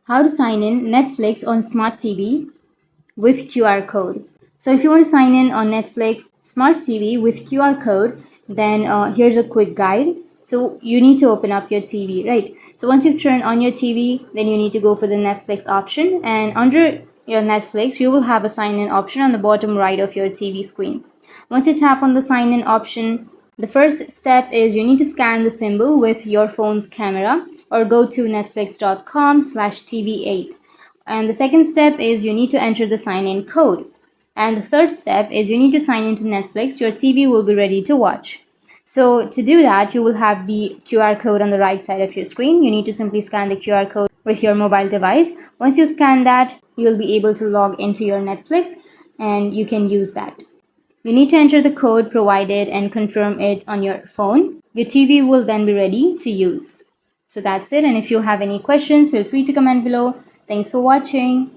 How to sign in Netflix on smart TV with QR code. So if you want to sign in on Netflix smart TV with QR code, then here's a quick guide. So you need to open up your TV, right? So once you've turned on your TV, then you need to go for the Netflix option, and under your Netflix you will have a sign in option on the bottom right of your TV screen. Once you tap on the sign in option, the first step is you need to scan the symbol with your phone's camera or go to netflix.com/tv8. And the second step is you need to enter the sign in code. And the third step is you need to sign into Netflix. Your TV will be ready to watch. So to do that, you will have the QR code on the right side of your screen. You need to simply scan the QR code with your mobile device. Once you scan that, you'll be able to log into your Netflix and you can use that. You need to enter the code provided and confirm it on your phone. Your TV will then be ready to use. So that's it, and if you have any questions, feel free to comment below. Thanks for watching.